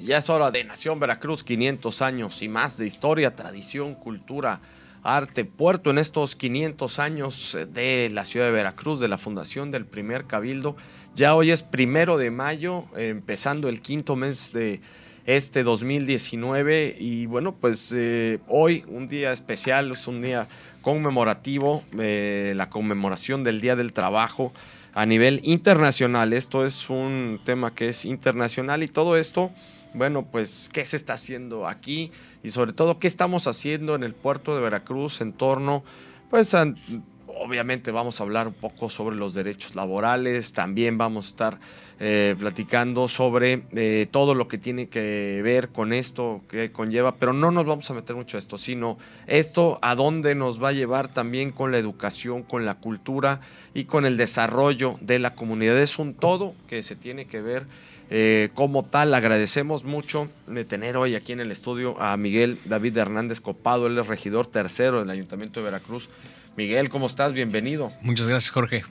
Ya es hora de Nación Veracruz, 500 años y más de historia, tradición, cultura, arte, puerto en estos 500 años de la ciudad de Veracruz, de la fundación del primer cabildo. Ya hoy es 1 de mayo, empezando el quinto mes de este 2019 y bueno, pues hoy un día especial, es un día conmemorativo, la conmemoración del Día del Trabajo a nivel internacional. Esto es un tema que es internacional y todo esto, bueno, pues, ¿qué se está haciendo aquí? Y sobre todo, ¿qué estamos haciendo en el puerto de Veracruz en torno, pues, obviamente vamos a hablar un poco sobre los derechos laborales, también vamos a estar platicando sobre todo lo que tiene que ver con esto que conlleva, pero no nos vamos a meter mucho a esto, sino esto a dónde nos va a llevar también con la educación, con la cultura y con el desarrollo de la comunidad. Es un todo que se tiene que ver como tal. Agradecemos mucho de tener hoy aquí en el estudio a Miguel David Hernández Copado, él es regidor tercero del Ayuntamiento de Veracruz. Miguel, ¿cómo estás? Bienvenido. Muchas gracias, Jorge,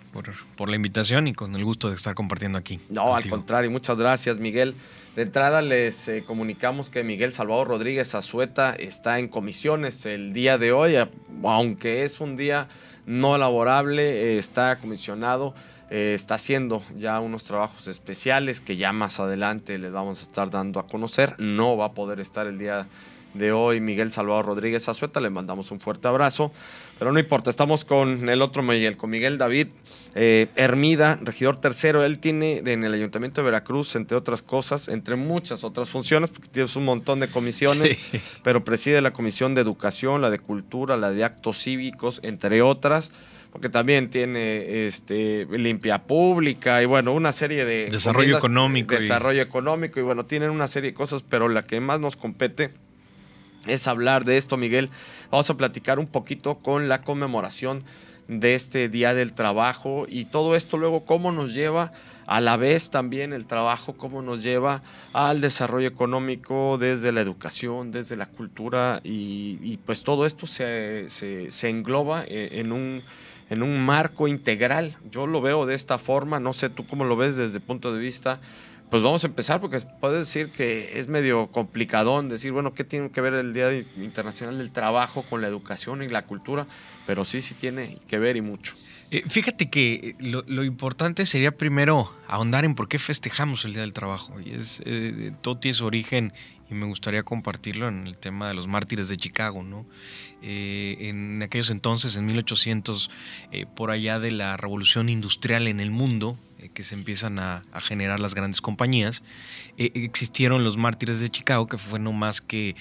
por la invitación y con el gusto de estar compartiendo aquí. No, contigo. Al contrario, muchas gracias, Miguel. De entrada les comunicamos que Miguel Salvador Rodríguez Azueta está en comisiones el día de hoy, aunque es un día no laborable, está comisionado, está haciendo ya unos trabajos especiales que ya más adelante les vamos a estar dando a conocer. No va a poder estar el día de hoy Miguel Salvador Rodríguez Azueta, le mandamos un fuerte abrazo, pero no importa, estamos con el otro Miguel, con Miguel David Hermida, regidor tercero. Él tiene en el Ayuntamiento de Veracruz, entre otras cosas, entre muchas otras funciones, porque tienes un montón de comisiones, sí, pero preside la Comisión de Educación, la de Cultura, la de Actos Cívicos, entre otras, porque también tiene limpia pública y bueno, una serie de desarrollo económico. Desarrollo económico y bueno, tienen una serie de cosas, pero la que más nos compete es hablar de esto, Miguel. Vamos a platicar un poquito con la conmemoración de este Día del Trabajo y todo esto luego cómo nos lleva a la vez también el trabajo, cómo nos lleva al desarrollo económico desde la educación, desde la cultura y pues todo esto se engloba en un marco integral. Yo lo veo de esta forma, no sé tú cómo lo ves desde el punto de vista. Pues vamos a empezar porque puedes decir que es medio complicadón decir, bueno, ¿qué tiene que ver el Día Internacional del Trabajo con la educación y la cultura? Pero sí tiene que ver y mucho. Fíjate que lo importante sería primero ahondar en por qué festejamos el Día del Trabajo. Y todo tiene su origen y me gustaría compartirlo en el tema de los mártires de Chicago, ¿no? En aquellos entonces, en 1800, por allá de la revolución industrial en el mundo, que se empiezan a generar las grandes compañías, existieron los mártires de Chicago, que fue no más que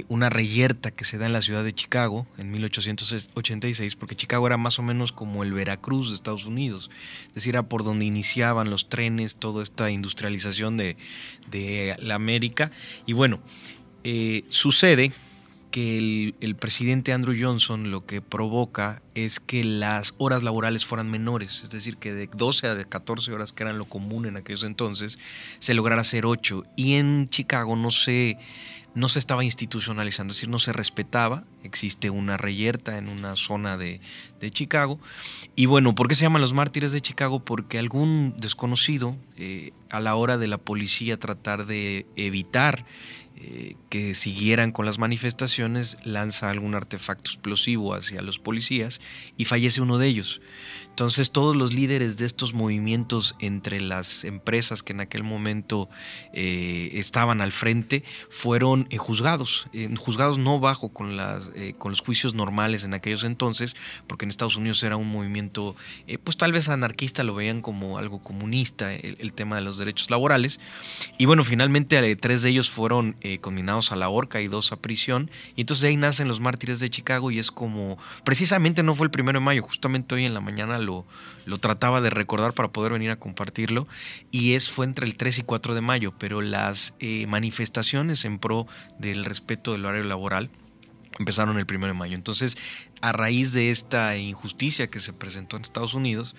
una reyerta que se da en la ciudad de Chicago en 1886, porque Chicago era más o menos como el Veracruz de Estados Unidos, es decir, era por donde iniciaban los trenes, toda esta industrialización de la América. Y bueno, sucede que el presidente Andrew Johnson lo que provoca es que las horas laborales fueran menores, es decir, que de 12 a 14 horas, que eran lo común en aquellos entonces, se lograra hacer 8. Y en Chicago no se estaba institucionalizando, es decir, no se respetaba. Existe una reyerta en una zona de Chicago. Y bueno, ¿por qué se llaman los mártires de Chicago? Porque algún desconocido, a la hora de la policía tratar de evitar que siguieran con las manifestaciones, lanza algún artefacto explosivo hacia los policías y fallece uno de ellos. Entonces todos los líderes de estos movimientos entre las empresas que en aquel momento estaban al frente fueron juzgados no bajo con los juicios normales en aquellos entonces, porque en Estados Unidos era un movimiento pues tal vez anarquista, lo veían como algo comunista, el tema de los derechos laborales. Y bueno, finalmente 3 de ellos fueron condenados a la horca y 2 a prisión, y entonces de ahí nacen los mártires de Chicago. Y es como, precisamente no fue el 1 de mayo, justamente hoy en la mañana lo trataba de recordar para poder venir a compartirlo, y fue entre el 3 y 4 de mayo, pero las manifestaciones en pro del respeto del horario laboral empezaron el 1 de mayo. Entonces, a raíz de esta injusticia que se presentó en Estados Unidos,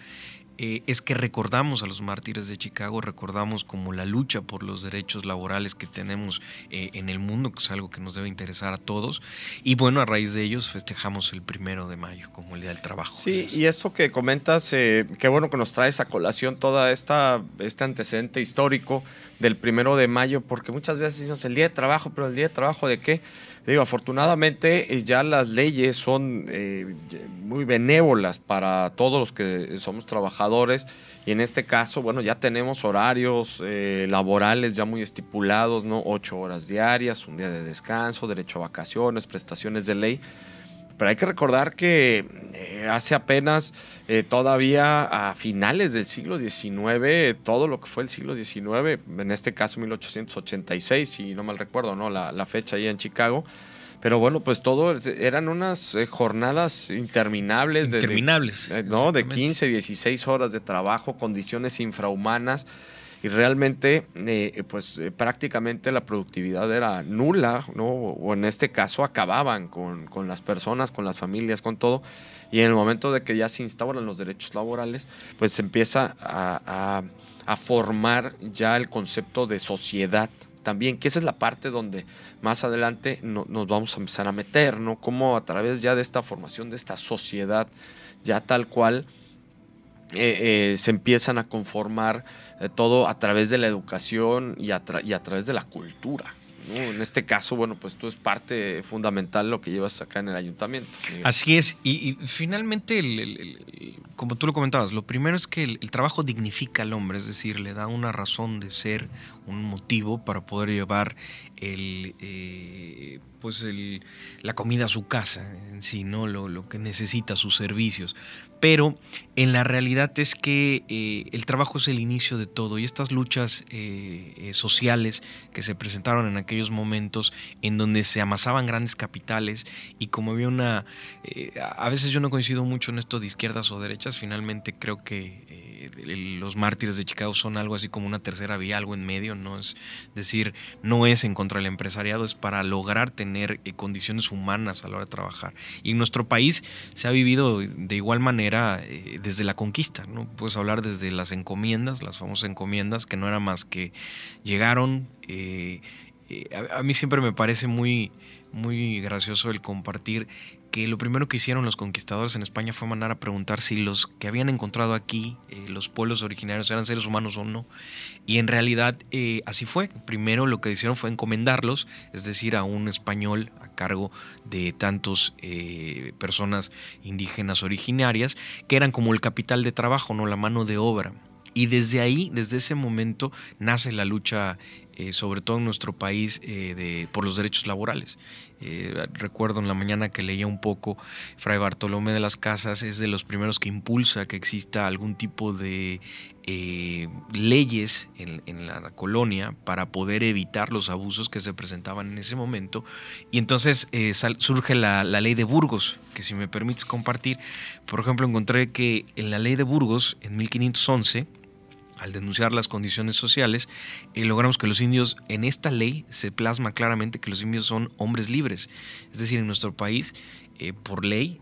es que recordamos a los mártires de Chicago, recordamos como la lucha por los derechos laborales que tenemos en el mundo, que es algo que nos debe interesar a todos. Y bueno, a raíz de ellos festejamos el 1 de mayo como el Día del Trabajo. Sí, y esto que comentas, qué bueno que nos traes a colación toda este antecedente histórico del 1 de mayo, porque muchas veces decimos el Día de Trabajo, pero ¿el Día de Trabajo de qué? Digo, afortunadamente ya las leyes son muy benévolas para todos los que somos trabajadores, y en este caso, bueno, ya tenemos horarios laborales ya muy estipulados, ¿no? 8 horas diarias, un día de descanso, derecho a vacaciones, prestaciones de ley. Pero hay que recordar que hace apenas todavía a finales del siglo XIX, todo lo que fue el siglo XIX, en este caso 1886, si no mal recuerdo, ¿no? La fecha ahí en Chicago. Pero bueno, pues todo eran unas jornadas interminables. ¿No? De 15, 16 horas de trabajo, condiciones infrahumanas. Y realmente, prácticamente la productividad era nula, ¿no? O en este caso acababan con las personas, con las familias, con todo. Y en el momento de que ya se instauran los derechos laborales, pues se empieza a formar ya el concepto de sociedad también, que esa es la parte donde más adelante nos vamos a empezar a meter, ¿no? Cómo a través ya de esta formación, de esta sociedad, ya tal cual, se empiezan a conformar todo a través de la educación y a través de la cultura, ¿no? En este caso, bueno, pues tú es parte fundamental lo que llevas acá en el ayuntamiento, Miguel. Así es, y finalmente, como tú lo comentabas, lo primero es que el trabajo dignifica al hombre, es decir, le da una razón de ser, un motivo para poder llevar la comida a su casa en sí, ¿no? Lo que necesita, sus servicios. Pero en la realidad es que el trabajo es el inicio de todo, y estas luchas sociales que se presentaron en aquellos momentos en donde se amasaban grandes capitales, y como había a veces yo no coincido mucho en esto de izquierdas o derechas, finalmente creo que los mártires de Chicago son algo así como una tercera vía, algo en medio, ¿no? Es decir, no es en contra del empresariado, es para lograr tener condiciones humanas a la hora de trabajar. Y en nuestro país se ha vivido de igual manera desde la conquista, ¿no? Puedes hablar desde las encomiendas, las famosas encomiendas, que no era más que llegaron. A mí siempre me parece muy, muy gracioso el compartir que lo primero que hicieron los conquistadores en España fue mandar a preguntar si los que habían encontrado aquí, los pueblos originarios, eran seres humanos o no. Y en realidad así fue. Primero lo que hicieron fue encomendarlos, es decir, a un español a cargo de tantos personas indígenas originarias, que eran como el capital de trabajo, no la mano de obra. Y desde ahí, desde ese momento, nace la lucha, sobre todo en nuestro país, por los derechos laborales. Recuerdo en la mañana que leía un poco, Fray Bartolomé de las Casas es de los primeros que impulsa que exista algún tipo de leyes en la colonia para poder evitar los abusos que se presentaban en ese momento. Y entonces surge la ley de Burgos, que si me permites compartir, por ejemplo, encontré que en la ley de Burgos, en 1511, al denunciar las condiciones sociales, logramos que los indios, en esta ley se plasma claramente que los indios son hombres libres. Es decir, en nuestro país, por ley,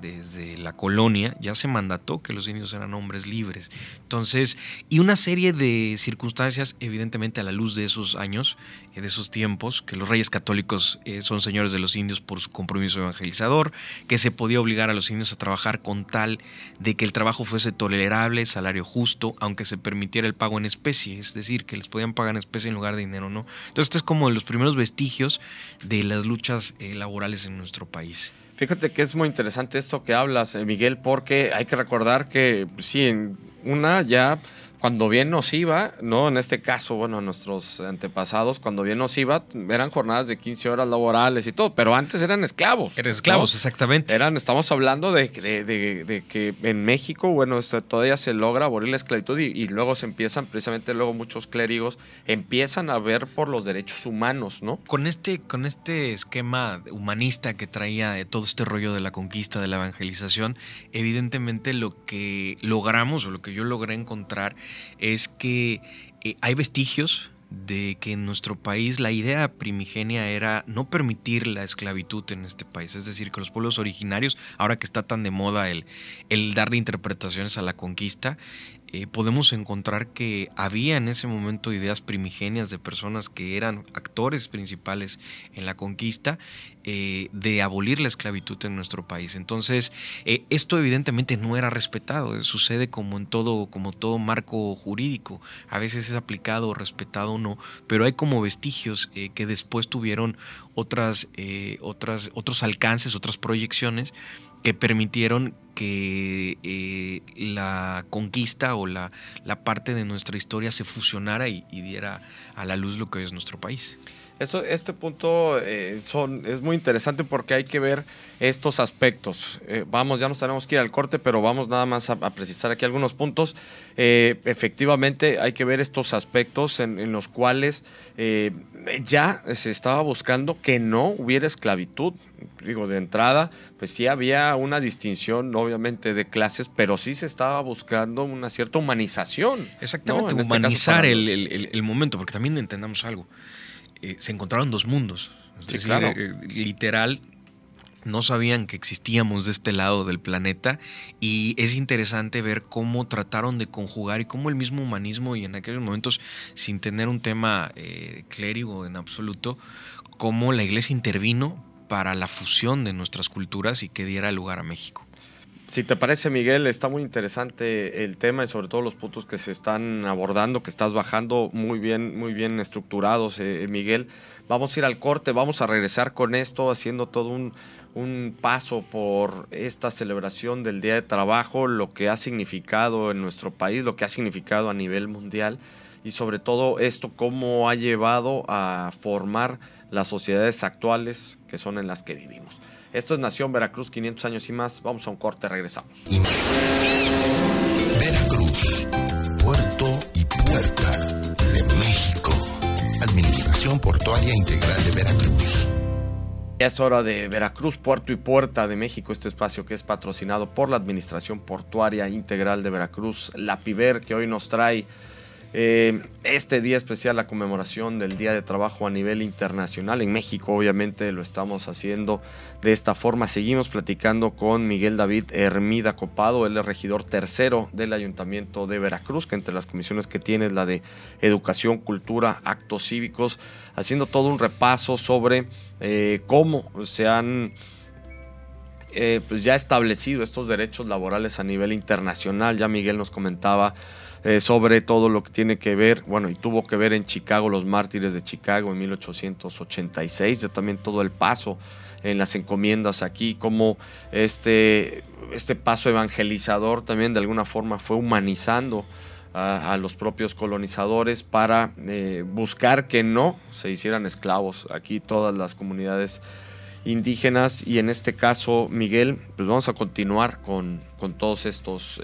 desde la colonia, ya se mandató que los indios eran hombres libres. Entonces, y una serie de circunstancias, evidentemente a la luz de esos años, de esos tiempos, que los reyes católicos son señores de los indios por su compromiso evangelizador, que se podía obligar a los indios a trabajar con tal de que el trabajo fuese tolerable, salario justo, aunque se permitiera el pago en especie, es decir, que les podían pagar en especie en lugar de dinero, ¿no? Entonces, este es como los primeros vestigios de las luchas laborales en nuestro país. Fíjate que es muy interesante esto que hablas, Miguel, porque hay que recordar que sí, en una ya cuando bien nos iba, ¿no? En este caso, bueno, nuestros antepasados, cuando bien nos iba, eran jornadas de 15 horas laborales y todo, pero antes eran esclavos. Eran esclavos, ¿no? Exactamente. Estamos hablando de que en México, bueno, todavía se logra abolir la esclavitud y luego se empiezan, precisamente luego muchos clérigos empiezan a ver por los derechos humanos, ¿no? Con este esquema humanista que traía todo este rollo de la conquista, de la evangelización, evidentemente lo que logramos, o lo que yo logré encontrar, es que hay vestigios de que en nuestro país la idea primigenia era no permitir la esclavitud en este país. Es decir, que los pueblos originarios, ahora que está tan de moda el darle interpretaciones a la conquista, podemos encontrar que había en ese momento ideas primigenias de personas que eran actores principales en la conquista, de abolir la esclavitud en nuestro país. Entonces, esto evidentemente no era respetado. Sucede como todo marco jurídico. A veces es aplicado o respetado o no, pero hay como vestigios que después tuvieron otros alcances, otras proyecciones que permitieron que la conquista o la parte de nuestra historia se fusionara y diera a la luz lo que hoy es nuestro país. Este punto es muy interesante porque hay que ver estos aspectos. Ya nos tenemos que ir al corte, pero vamos nada más a precisar aquí algunos puntos. Efectivamente, hay que ver estos aspectos en los cuales ya se estaba buscando que no hubiera esclavitud. Digo, de entrada, pues sí había una distinción, obviamente, de clases, pero sí se estaba buscando una cierta humanización. Exactamente, ¿no? Humanizar el momento, porque también entendamos algo. Se encontraron dos mundos. Es decir, claro. Literal, no sabían que existíamos de este lado del planeta, y es interesante ver cómo trataron de conjugar y cómo el mismo humanismo, y en aquellos momentos sin tener un tema clérigo en absoluto, cómo la iglesia intervino para la fusión de nuestras culturas y que diera lugar a México. Si te parece, Miguel, está muy interesante el tema y sobre todo los puntos que se están abordando, que estás bajando muy bien estructurados, Miguel. Vamos a ir al corte, vamos a regresar con esto, haciendo todo un paso por esta celebración del Día de Trabajo, lo que ha significado en nuestro país, lo que ha significado a nivel mundial, y sobre todo esto cómo ha llevado a formar las sociedades actuales que son en las que vivimos. Esto es Nación Veracruz, 500 años y más. Vamos a un corte, regresamos. Veracruz, puerto y puerta de México. Administración Portuaria Integral de Veracruz. Ya es hora de Veracruz, puerto y puerta de México, este espacio que es patrocinado por la Administración Portuaria Integral de Veracruz, la PIVER, que hoy nos trae este día especial, la conmemoración del Día de Trabajo a nivel internacional. En México obviamente lo estamos haciendo de esta forma. Seguimos platicando con Miguel David Hermida Copado, él es regidor tercero del Ayuntamiento de Veracruz, que entre las comisiones que tiene es la de Educación, Cultura, Actos Cívicos, haciendo todo un repaso sobre cómo se han pues ya establecido estos derechos laborales a nivel internacional. Ya Miguel nos comentaba sobre todo lo que tiene que ver, bueno, y tuvo que ver en Chicago, los mártires de Chicago en 1886, también todo el paso en las encomiendas aquí, como este paso evangelizador también de alguna forma fue humanizando a los propios colonizadores para buscar que no se hicieran esclavos aquí todas las comunidades indígenas. Y en este caso, Miguel, pues vamos a continuar con todos estos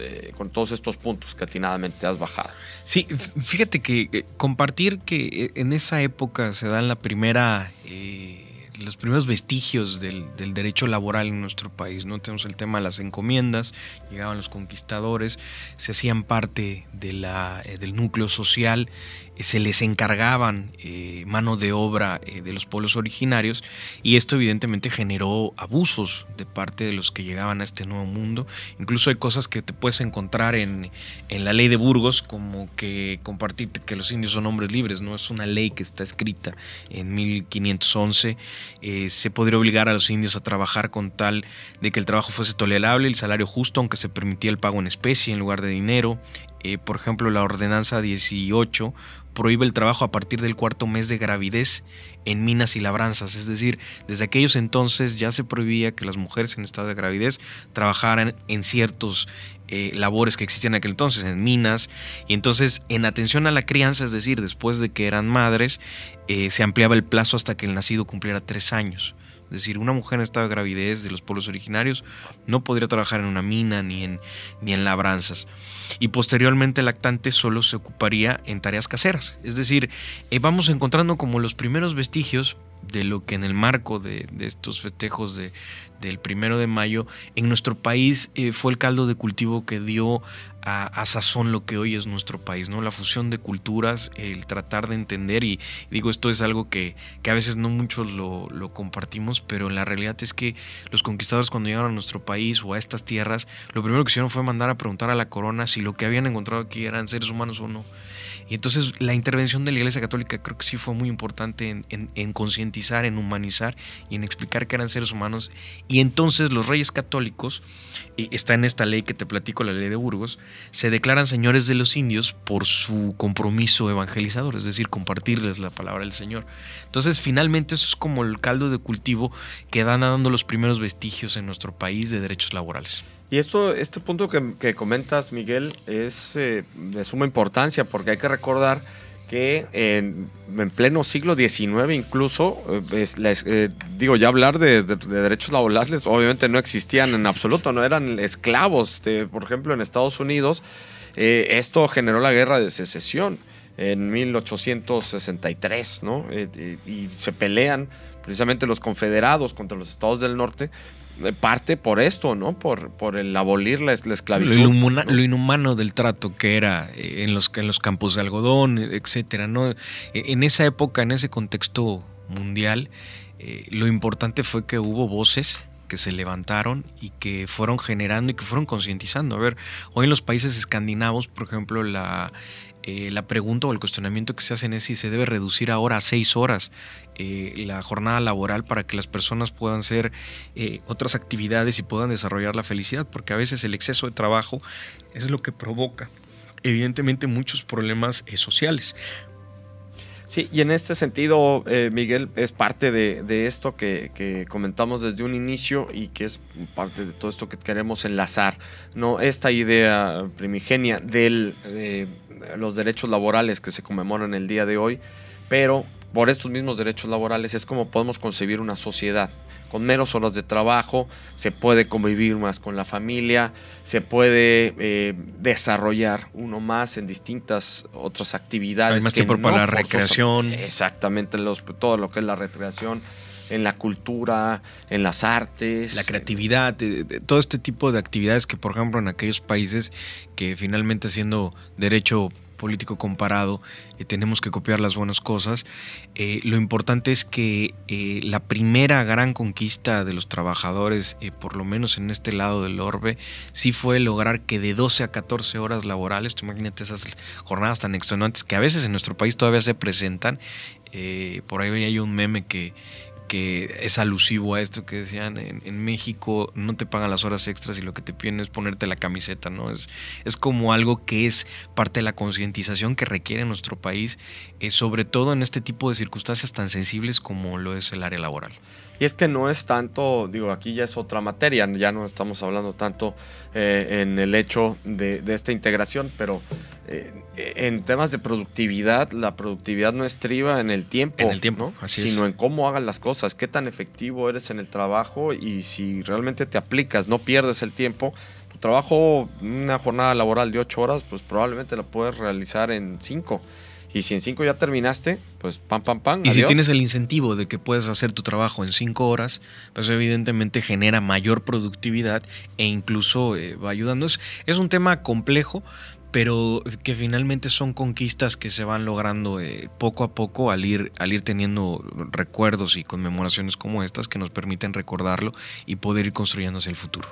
puntos que atinadamente has bajado. Sí, fíjate que compartir que en esa época se dan los primeros vestigios del derecho laboral en nuestro país, ¿no? Tenemos el tema de las encomiendas, llegaban los conquistadores, se hacían parte del núcleo social, se les encargaban mano de obra de los pueblos originarios, y esto evidentemente generó abusos de parte de los que llegaban a este nuevo mundo. Incluso hay cosas que te puedes encontrar en la ley de Burgos, como que compartirte que los indios son hombres libres, ¿no? Es una ley que está escrita en 1511. Se podría obligar a los indios a trabajar con tal de que el trabajo fuese tolerable, el salario justo, aunque se permitía el pago en especie en lugar de dinero. Por ejemplo, la ordenanza 18 prohíbe el trabajo a partir del 4º mes de gravidez en minas y labranzas. Es decir, desde aquellos entonces ya se prohibía que las mujeres en estado de gravidez trabajaran en ciertos labores que existían en aquel entonces, en minas. Y entonces, en atención a la crianza, es decir, después de que eran madres, se ampliaba el plazo hasta que el nacido cumpliera 3 años. Es decir, una mujer en estado de gravidez de los pueblos originarios no podría trabajar en una mina ni en labranzas. Y posteriormente el lactante solo se ocuparía en tareas caseras. Es decir, vamos encontrando como los primeros vestigios de lo que en el marco de estos festejos del 1 de mayo, en nuestro país fue el caldo de cultivo que dio a sazón lo que hoy es nuestro país, ¿no? La fusión de culturas, el tratar de entender, y digo, esto es algo que a veces no muchos lo compartimos, pero la realidad es que los conquistadores, cuando llegaron a nuestro país o a estas tierras, lo primero que hicieron fue mandar a preguntar a la corona si lo que habían encontrado aquí eran seres humanos o no. Y entonces la intervención de la Iglesia Católica creo que sí fue muy importante en concientizar, en humanizar y en explicar que eran seres humanos. Y entonces los reyes católicos, está en esta ley que te platico, la ley de Burgos, se declaran señores de los indios por su compromiso evangelizador, es decir, compartirles la palabra del Señor. Entonces finalmente eso es como el caldo de cultivo que van dando los primeros vestigios en nuestro país de derechos laborales. Y este punto que comentas, Miguel, es de suma importancia, porque hay que recordar que en pleno siglo XIX incluso, ya hablar de derechos laborales obviamente no existían en absoluto, no eran esclavos. Por ejemplo, en Estados Unidos, esto generó la Guerra de Secesión en 1863, ¿no? Y se pelean precisamente los confederados contra los estados del norte, parte por esto, ¿no? Por el abolir la esclavitud. Lo inhumano del trato que era en los campos de algodón, etcétera, ¿no? En esa época, en ese contexto mundial, lo importante fue que hubo voces que se levantaron y que fueron generando y que fueron concientizando. A ver, hoy en los países escandinavos, por ejemplo, la pregunta o el cuestionamiento que se hacen es si se debe reducir ahora a 6 horas la jornada laboral para que las personas puedan hacer otras actividades y puedan desarrollar la felicidad, porque a veces el exceso de trabajo es lo que provoca evidentemente muchos problemas sociales. Sí, y en este sentido, Miguel, es parte de esto que comentamos desde un inicio y que es parte de todo esto que queremos enlazar, ¿no? Esta idea primigenia de los derechos laborales que se conmemoran el día de hoy, pero por estos mismos derechos laborales es como podemos concebir una sociedad. Con menos horas de trabajo se puede convivir más con la familia, se puede desarrollar uno más en distintas otras actividades. Hay más tiempo para la recreación. Exactamente, todo lo que es la recreación, en la cultura, en las artes. La creatividad, todo este tipo de actividades que, por ejemplo, en aquellos países que finalmente, siendo derecho político comparado, tenemos que copiar las buenas cosas. Lo importante es que la primera gran conquista de los trabajadores, por lo menos en este lado del orbe, sí fue lograr que de 12 a 14 horas laborales, tú imagínate esas jornadas tan extenuantes que a veces en nuestro país todavía se presentan. Por ahí hay un meme que es alusivo a esto que decían, en México no te pagan las horas extras y lo que te piden es ponerte la camiseta, ¿no? Es como algo que es parte de la concientización que requiere nuestro país, sobre todo en este tipo de circunstancias tan sensibles como lo es el área laboral. Y es que no es tanto, aquí ya es otra materia, ya no estamos hablando tanto en el hecho de esta integración, pero en temas de productividad, la productividad no estriba en el tiempo, ¿no? Así sino es. en cómo hagas las cosas, qué tan efectivo eres en el trabajo y si realmente te aplicas, no pierdes el tiempo. Tu trabajo, una jornada laboral de 8 horas, pues probablemente la puedes realizar en 5. Y si en 5 ya terminaste, pues pam, y adiós. Si tienes el incentivo de que puedes hacer tu trabajo en 5 horas, pues evidentemente genera mayor productividad e incluso va ayudando. Es un tema complejo, pero que finalmente son conquistas que se van logrando poco a poco al ir teniendo recuerdos y conmemoraciones como estas que nos permiten recordarlo y poder ir construyendo hacia el futuro.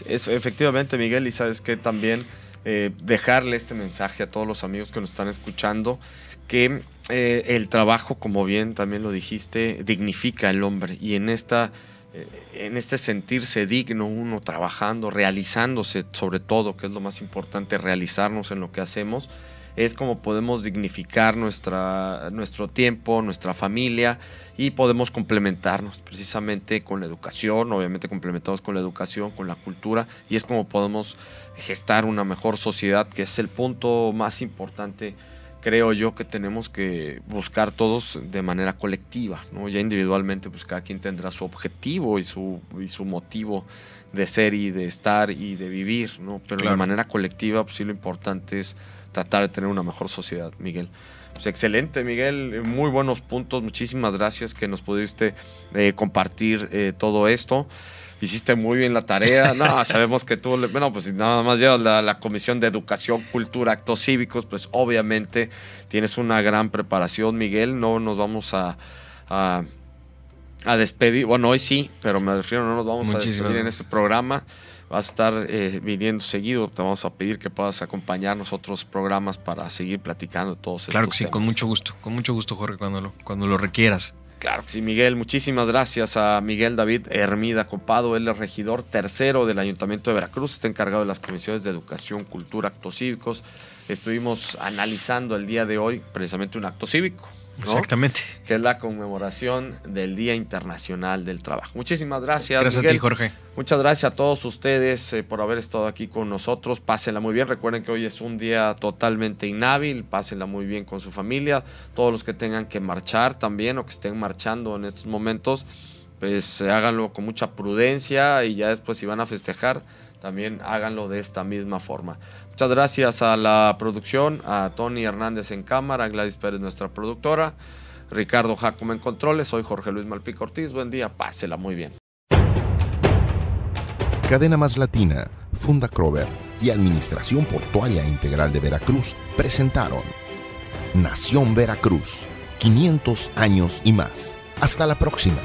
Efectivamente, Miguel, y sabes que también dejarle este mensaje a todos los amigos que nos están escuchando, que el trabajo, como bien también lo dijiste, dignifica al hombre, y en este sentirse digno uno trabajando, realizándose sobre todo, que es lo más importante, realizarnos en lo que hacemos, es como podemos dignificar nuestro tiempo, nuestra familia, y podemos complementarnos precisamente con la educación, obviamente complementados con la educación, con la cultura, y es como podemos gestar una mejor sociedad, que es el punto más importante creo yo que tenemos que buscar todos de manera colectiva, ¿no? Ya individualmente pues cada quien tendrá su objetivo y su motivo de ser y de estar y de vivir, ¿no? Pero de manera colectiva pues sí lo importante es tratar de tener una mejor sociedad, Miguel. Pues excelente, Miguel, muy buenos puntos, muchísimas gracias que nos pudiste compartir todo esto. Hiciste muy bien la tarea. No, sabemos que tú, bueno, pues nada más llevas la Comisión de Educación, Cultura, Actos Cívicos, pues obviamente tienes una gran preparación, Miguel. No nos vamos a despedir. Bueno, hoy sí, pero me refiero, no nos vamos a despedir en este programa. Vas a estar viniendo seguido. Te vamos a pedir que puedas acompañarnos a otros programas para seguir platicando todos estos temas. Claro que sí, con mucho gusto, Jorge, cuando lo requieras. Claro que sí, Miguel. Muchísimas gracias a Miguel David Hermida Copado. Él es regidor tercero del Ayuntamiento de Veracruz. Está encargado de las comisiones de Educación, Cultura, Actos Cívicos. Estuvimos analizando el día de hoy precisamente un acto cívico, ¿no? Exactamente. Que es la conmemoración del Día Internacional del Trabajo. Muchísimas gracias, Gracias Miguel. a ti, Jorge. Muchas gracias a todos ustedes por haber estado aquí con nosotros. Pásenla muy bien. Recuerden que hoy es un día totalmente inhábil. Pásenla muy bien con su familia. Todos los que tengan que marchar también o que estén marchando en estos momentos, pues háganlo con mucha prudencia y ya después si van a festejar, también háganlo de esta misma forma. Muchas gracias a la producción, a Tony Hernández en cámara, a Gladys Pérez, nuestra productora, Ricardo Jacome en controles. Soy Jorge Luis Malpica Ortiz. Buen día, pásela muy bien. Cadena Más Latina, Funda Crover y Administración Portuaria Integral de Veracruz presentaron Nación Veracruz, 500 años y más. Hasta la próxima.